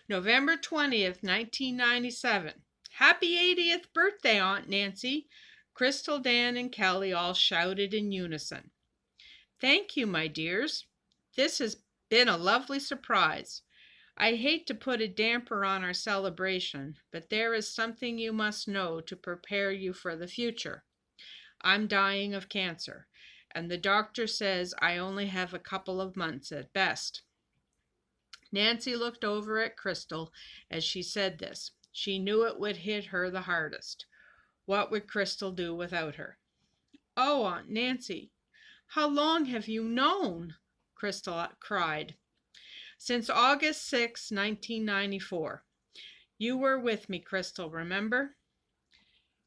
November 20th, 1997. Happy 80th birthday, Aunt Nancy! Crystal, Dan, and Kelly all shouted in unison. Thank you, my dears. This has been a lovely surprise. I hate to put a damper on our celebration, but there is something you must know to prepare you for the future. I'm dying of cancer, and the doctor says I only have a couple of months at best. Nancy looked over at Crystal as she said this. She knew it would hit her the hardest. What would Crystal do without her? Oh, Aunt Nancy, how long have you known? Crystal cried. Since August 6, 1994. You were with me, Crystal, remember?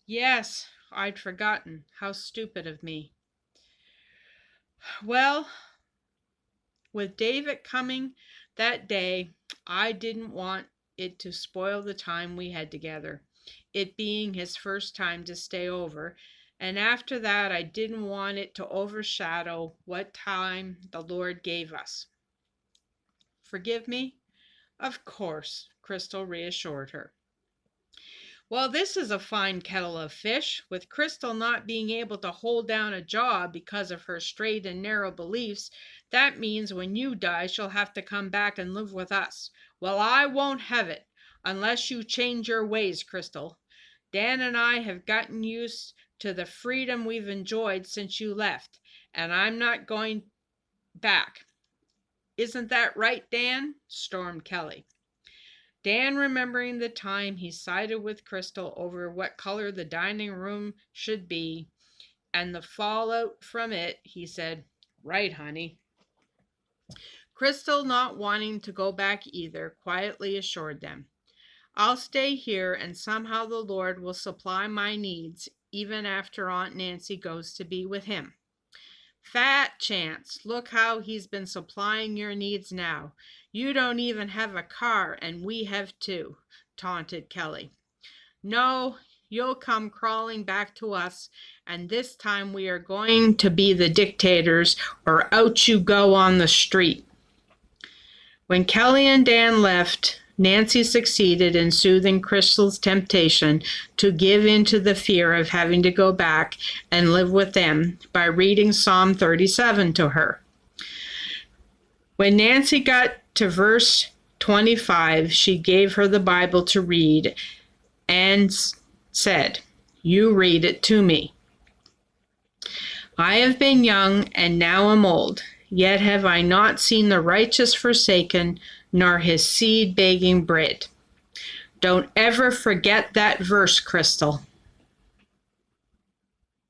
Yes, I'd forgotten. How stupid of me. Well, with David coming that day, I didn't want it to spoil the time we had together, it being his first time to stay over, and after that I didn't want it to overshadow what time the Lord gave us. Forgive me? Of course, Crystal reassured her. Well, this is a fine kettle of fish. With Crystal not being able to hold down a job because of her straight and narrow beliefs, that means when you die, she'll have to come back and live with us. Well, I won't have it, unless you change your ways, Crystal. Dan and I have gotten used to the freedom we've enjoyed since you left, and I'm not going back. Isn't that right, Dan? Stormed Kelly. Dan, remembering the time he sided with Crystal over what color the dining room should be and the fallout from it, he said, Right, honey. Crystal, not wanting to go back either, quietly assured them, I'll stay here and somehow the Lord will supply my needs even after Aunt Nancy goes to be with him. Fat chance. Look how he's been supplying your needs now. You don't even have a car, and we have two, taunted Kelly. No, you'll come crawling back to us, and this time we are going to be the dictators, or out you go on the street. When Kelly and Dan left, Nancy succeeded in soothing Crystal's temptation to give in to the fear of having to go back and live with them by reading Psalm 37 to her. When Nancy got to verse 25, she gave her the Bible to read and said, You read it to me. I have been young and now am old, yet have I not seen the righteous forsaken, nor his seed begging bread. Don't ever forget that verse, Crystal.